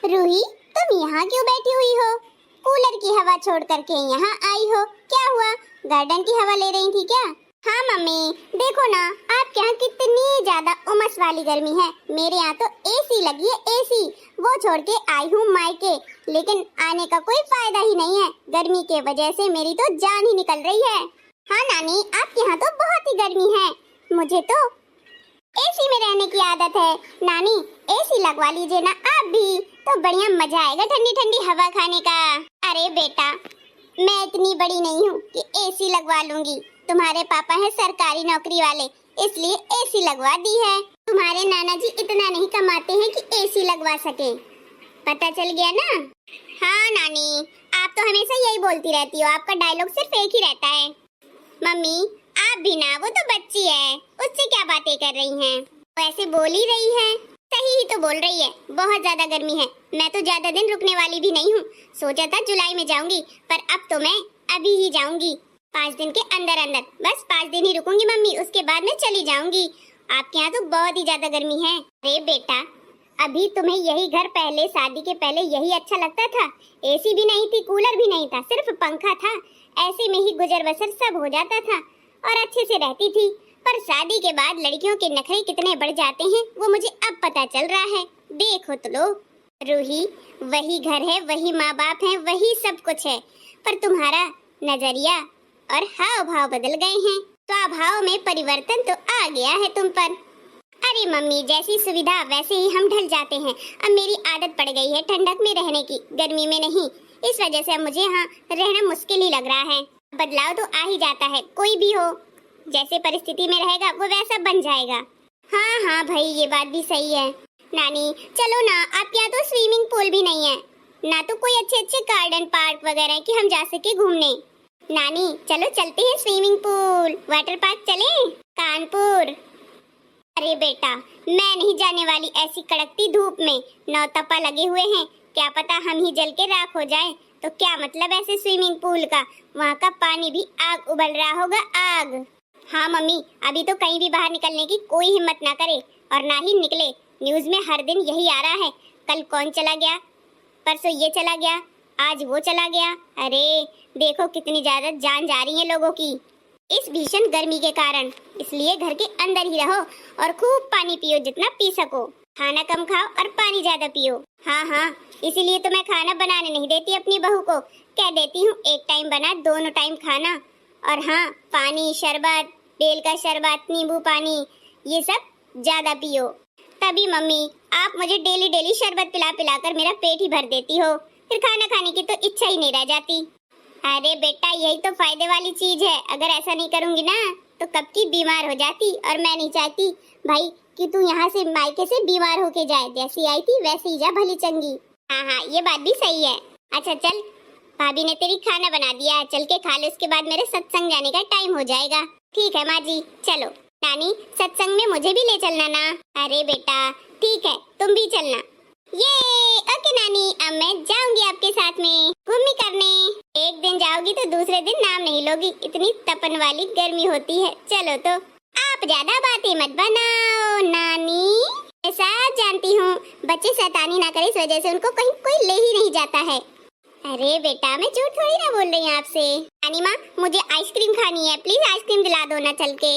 रूही, तुम यहाँ क्यों बैठी हुई हो? कूलर की हवा छोड़ करके यहाँ आई हो, क्या हुआ? गार्डन की हवा ले रही थी क्या? हाँ मम्मी, देखो ना आपके यहाँ कितनी ज्यादा उमस वाली गर्मी है। मेरे यहाँ तो एसी लगी है, एसी। वो छोड़ के आई हूँ मायके, लेकिन आने का कोई फायदा ही नहीं है। गर्मी के वजह से मेरी तो जान ही निकल रही है। हाँ नानी, आपके यहाँ तो बहुत ही गर्मी है। मुझे तो एसी में रहने की आदत है। नानी, एसी लगवा लीजिए ना आप भी, तो बढ़िया मजा आएगा ठंडी ठंडी हवा खाने का। अरे बेटा, मैं इतनी बड़ी नहीं हूँ कि एसी लगवा लूंगी। तुम्हारे पापा हैं सरकारी नौकरी वाले, इसलिए एसी लगवा दी है। तुम्हारे नाना जी इतना नहीं कमाते हैं कि एसी लगवा सके। पता चल गया ना? हाँ नानी, आप तो हमेशा यही बोलती रहती हो, आपका डायलॉग सिर्फ एक ही रहता है। मम्मी, आप भी ना, वो तो बच्ची है, उससे क्या बातें कर रही हैं? वो ऐसे बोल ही रही है। सही ही तो बोल रही है, बहुत ज्यादा गर्मी है। मैं तो ज्यादा दिन रुकने वाली भी नहीं हूँ। सोचा था जुलाई में जाऊंगी, पर अब तो मैं अभी ही जाऊंगी। 5 दिन के अंदर अंदर, बस 5 दिन ही रुकूंगी मम्मी, उसके बाद मैं चली जाऊंगी। आपके यहाँ तो बहुत ही ज्यादा गर्मी है। अरे बेटा, अभी तुम्हें यही घर पहले, शादी के पहले यही अच्छा लगता था। एसी भी नहीं थी, कूलर भी नहीं था, सिर्फ पंखा था। ऐसे में ही गुजर बसर सब हो जाता था और अच्छे से रहती थी। पर शादी के बाद लड़कियों के नखरे कितने बढ़ जाते हैं, वो मुझे अब पता चल रहा है। देखो तो लो रूही, वही घर है, वही माँ बाप है, वही सब कुछ है, पर तुम्हारा नजरिया और हाव भाव बदल गए हैं। स्वभाव में परिवर्तन तो आ गया है तुम पर। अरे मम्मी, जैसी सुविधा वैसे ही हम ढल जाते हैं। अब मेरी आदत पड़ गई है ठंडक में रहने की, गर्मी में नहीं। इस वजह से अब मुझे यहाँ रहना मुश्किल ही लग रहा है। बदलाव तो आ ही जाता है, कोई भी हो जैसे परिस्थिति में रहेगा वो वैसा बन जाएगा। हाँ हाँ भाई, ये बात भी सही है। नानी चलो ना, आपके यहाँ तो स्विमिंग पूल भी नहीं है, ना तो कोई अच्छे अच्छे गार्डन पार्क वगैरह कि हम जा सके घूमने। नानी चलो चलते हैं स्विमिंग पूल, वाटर पार्क चलें कानपुर। अरे बेटा, मैं नहीं जाने वाली ऐसी कड़कती धूप में। 9 तपा लगे हुए हैं, क्या पता हम ही जल के राख हो जाए। तो क्या मतलब ऐसे स्विमिंग पूल का? वहाँ का पानी भी आग उबल रहा होगा, आग। हाँ मम्मी, अभी तो कहीं भी बाहर निकलने की कोई हिम्मत ना करे और ना ही निकले। न्यूज में हर दिन यही आ रहा है, कल कौन चला गया, परसों ये चला गया, आज वो चला गया। अरे देखो कितनी ज्यादा जान जा रही है लोगों की इस भीषण गर्मी के कारण। इसलिए घर के अंदर ही रहो और खूब पानी पियो, जितना पी सको। खाना कम खाओ और पानी ज्यादा पियो। हाँ हाँ, इसीलिए तो मैं खाना बनाने नहीं देती अपनी बहू को। कह देती हूँ एक टाइम बना, दोनों टाइम खाना। और हाँ, पानी, शरबत, बेल का शरबत, नींबू पानी, ये सब ज्यादा पियो। तभी मम्मी आप मुझे डेली डेली शरबत पिला पिला कर मेरा पेट ही भर देती हो, फिर खाना खाने की तो इच्छा ही नहीं रह जाती। अरे बेटा, यही तो फायदे वाली चीज है। अगर ऐसा नहीं करूंगी ना तो कब की बीमार हो जाती, और मैं नहीं चाहती भाई कि तू यहाँ से मायके से बीमार होके जाए। जैसी आई थी वैसे ही जा, भली चंगी। हाँ हाँ, ये बात भी सही है। अच्छा चल, भाभी ने तेरी खाना बना दिया है, चल के खा ले, उसके बाद मेरे सत्संग जाने का टाइम हो जाएगा। ठीक है माँ जी, चलो। नानी, सत्संग में मुझे भी ले चलना ना। अरे बेटा ठीक है, तुम भी चलना। ये ओके नानी, अब मैं जाऊंगी आपके साथ में घूमने करने। एक दिन जाओगी तो दूसरे दिन नाम नहीं लोगी, इतनी तपन वाली गर्मी होती है। चलो तो, आप ज्यादा बातें मत बनाओ नानी। मैं सब जानती हूँ, बच्चे शैतानी ना करे, इस वजह से उनको कहीं कोई ले ही नहीं जाता है। अरे बेटा, मैं झूठ थोड़ी ना बोल रही हूँ आपसे। नानी माँ, मुझे आइसक्रीम खानी है, प्लीज आइसक्रीम दिला दो ना चल के।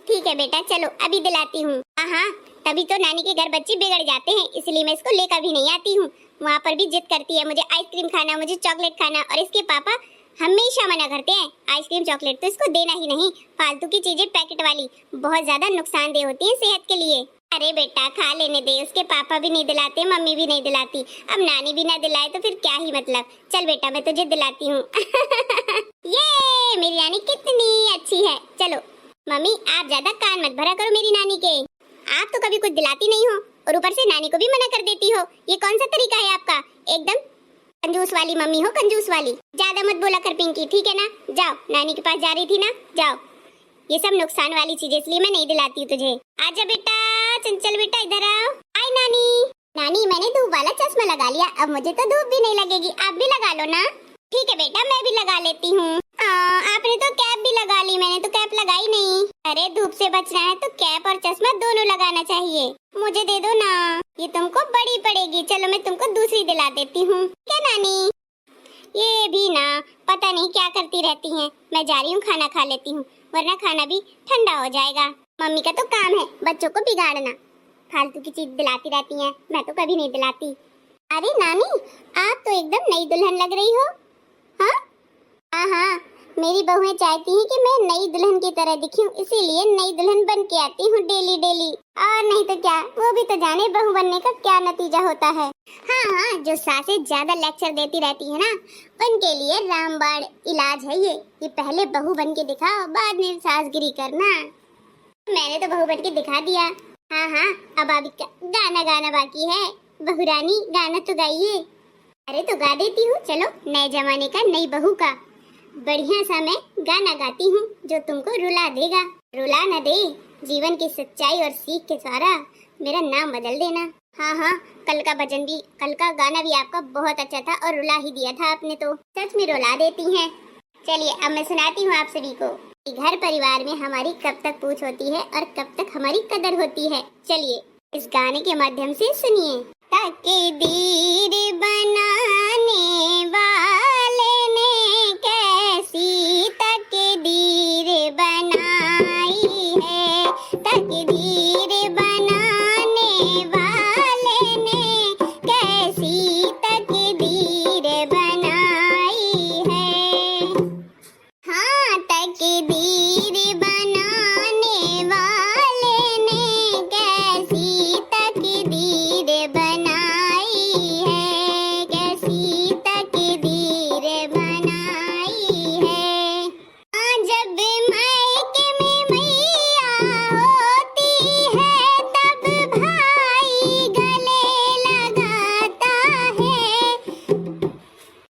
ठीक है बेटा, चलो अभी दिलाती हूँ। हाँ, तभी तो नानी के घर बच्चे बिगड़ जाते हैं, इसलिए मैं इसको लेकर भी नहीं आती हूँ। वहाँ पर भी जिद करती है, मुझे आइसक्रीम खाना, मुझे चॉकलेट खाना, और इसके पापा हमेशा मना करते हैं। आइसक्रीम चॉकलेट तो इसको देना ही नहीं, फालतू की चीजें पैकेट वाली बहुत ज्यादा नुकसानदेह होती है सेहत के लिए। अरे बेटा खा लेने दे, उसके पापा भी नहीं दिलाते, मम्मी भी नहीं दिलाती, अब नानी भी ना दिलाए तो फिर क्या ही मतलब। चल बेटा, मैं तुझे दिलाती हूँ। ये मेरी नानी कितनी अच्छी है। चलो मम्मी, आप ज्यादा कान मत भरा करो मेरी नानी के। आप तो कभी कुछ दिलाती नहीं हो और ऊपर से नानी को भी मना कर देती हो। ये कौन सा तरीका है आपका? एकदम कंजूस वाली मम्मी हो, कंजूस वाली। ज्यादा मत बोला कर पिंकी, ठीक है ना? जाओ, नानी के पास जा रही थी ना, जाओ। ये सब नुकसान वाली चीजें, इसलिए मैं नहीं दिलाती हूँ तुझे। आजा बेटा, चंचल बेटा इधर आओ। आई नानी। नानी, मैंने धूप वाला चश्मा लगा लिया, अब मुझे तो धूप भी नहीं लगेगी, आप भी लगा लो ना। ठीक है बेटा, मैं भी लगा लेती हूँ। आपने तो कैप भी लगा ली, मैंने तो कैप लगाई नहीं। अरे धूप से बचना है तो कैप और चश्मा दोनों लगाना चाहिए। मुझे दे दो ना, ये तुमको बड़ी पड़ेगी। चलो मैं तुमको दूसरी दिला देती हूँ, क्या नानी? ये भी ना पता नहीं क्या करती रहती हैं। मैं जा रही हूँ, खाना खा लेती हूँ, वरना खाना भी ठंडा हो जाएगा। मम्मी का तो काम है बच्चों को बिगाड़ना, फालतू की चीज दिलाती रहती हैं, मैं तो कभी नहीं दिलाती। अरे नानी, आप तो एकदम नई दुल्हन लग रही हो। हाँ हाँ, मेरी बहुएं चाहती हैं कि मैं नई दुल्हन की तरह दिखूं, इसीलिए नई दुल्हन बन के आती हूँ डेली डेली। और नहीं तो क्या, वो भी तो जाने बहू बनने का क्या नतीजा होता है। हाँ, जो सासें ज्यादा लेक्चर देती रहती है ना, उनके लिए रामबाण इलाज है ये पहले बहू बन के दिखाओ, बाद में सासगिरी करना। मैंने तो बहू बन के दिखा दिया। हाँ, अब अभी गाना गाना बाकी है। बहू रानी गाना तो गाइए। अरे तो गा देती हूँ, चलो, नए जमाने का, नई बहू का बढ़िया सा मैं गाना गाती हूँ जो तुमको रुला देगा। रुला न दे, जीवन की सच्चाई और सीख के द्वारा मेरा नाम बदल देना। हाँ, कल का भजन भी, कल का गाना भी आपका बहुत अच्छा था और रुला ही दिया था आपने, तो सच में रुला देती हैं। चलिए अब मैं सुनाती हूँ आप सभी को कि घर परिवार में हमारी कब तक पूछ होती है और कब तक हमारी कदर होती है। चलिए इस गाने के माध्यम से सुनिए। तकदीर बनाने वाले ने कैसी तकदीर बनाई है, तकदीर बनाने वाले ने कैसी तकदीर बनाई है। हाँ, तकदीर बनाने वाले ने कैसी तकदीर बनाई है, कैसी तकदीर बनाई है। जब मायके में मैया होती है तब भाई गले लगाता है।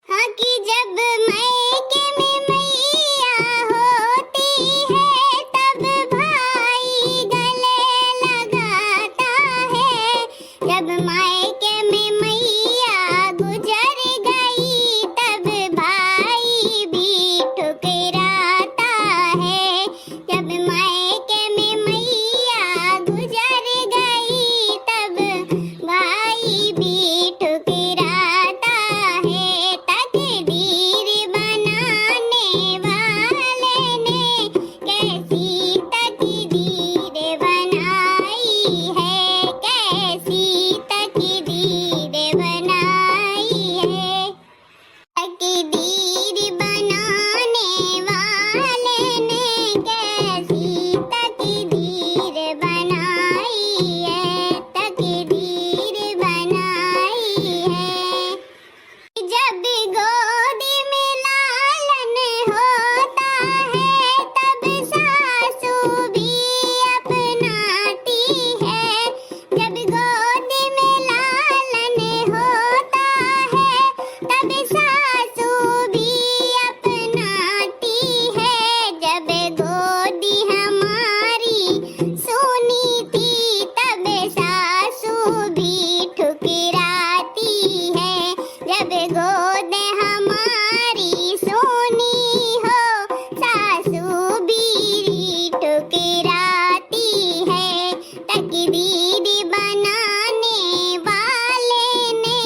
हाँ कि जब मायके में मैया होती है तब भाई गले लगाता है। जब मायके में मैया गुजर गई तब भाई भी ठुकराता है। जब मायके में मैया गुजर गई तब भाई भी ठुकराता है। तकदीर बनाने वाले ने कैसी तकदीर बनाई है, कैसी तकदीर बनाई है। तकदीर बनाने वाले ने कैसी तकदीर बनाई है, तकदीर बनाई है। जब गोदी में लालन होता है तब सासू भी अपनाती है। जब गोदी में लालन होता है तब सासू भी अपनाती है। जब गोदी हमारी सोनी थी तब सासू भी ठुकराती है। जब गोद हमारी सोनी हो सासू भी ठुकराती है। तकदीर बनाने वाले ने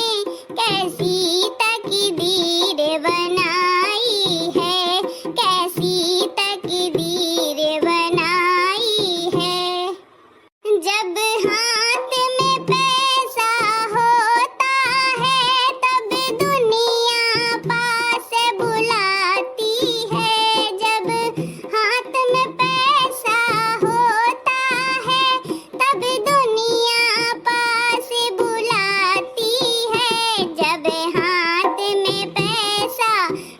कैसी तकदीर बनाई है, कैसी तकदीर बनाई है। जब हाथ में पैसा होता है तब दुनिया पास बुलाती है। जब हाथ में पैसा होता है तब दुनिया पास बुलाती है। जब हाथ में पैसा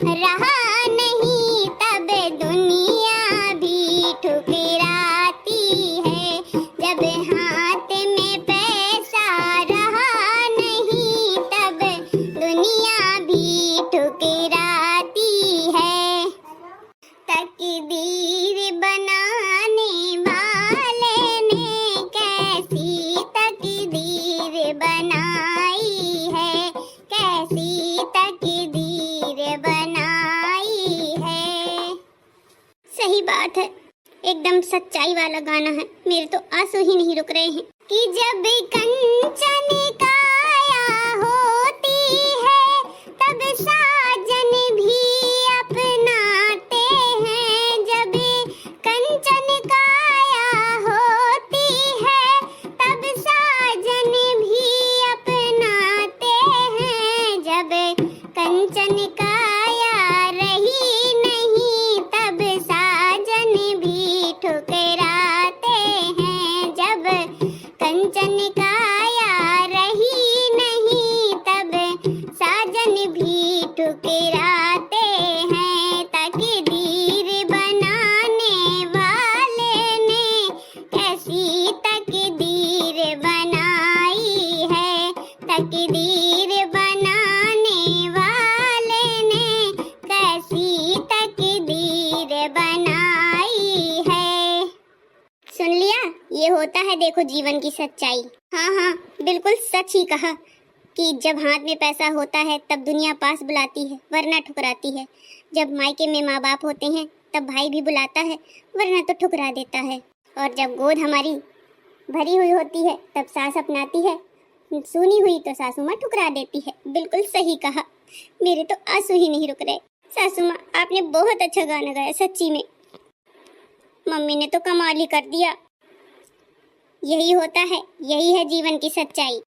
रहा नहीं तब दुनिया भी ठुकराती है। जब हाथ में पैसा रहा नहीं तब दुनिया भी ठुकराती है। तकदीर बनाने वाले ने कैसी तकदीर बनाई है, कैसी तकदीर बनाई है। सच्चाई वाला गाना है, मेरे तो आंसू ही नहीं रुक रहे हैं। कि जब कंचन काया होती है तब साजन भी अपनाते हैं। जब कंचन काया होती है तब साजन भी अपनाते हैं। जब कंचन काया रही नहीं तब साजन भी ठुकराते हैं। जब कंचन काया रही नहीं तब साजन भी ठुकराते हैं। तकदीर बनाने वाले ने कैसी तकदीर बनाई है। तकदीर बनाने वाले ने कैसी तकदीर बनाई है। सुन लिया, ये होता है देखो जीवन की सच्चाई। हाँ, बिल्कुल सच ही कहा कि जब हाथ में पैसा होता है तब दुनिया पास बुलाती है वरना ठुकराती है। जब मायके में माँ बाप होते हैं तब भाई भी बुलाता है वरना तो ठुकरा देता है। और जब गोद हमारी भरी हुई होती है तब सास अपनाती है, सुनी हुई तो सासू माँ ठुकरा देती है। बिल्कुल सही कहा, मेरे तो आंसू ही नहीं रुक रहे। सासू माँ, आपने बहुत अच्छा गाना गाया, सच्ची में। मम्मी ने तो कमाल ही कर दिया। यही होता है, यही है जीवन की सच्चाई।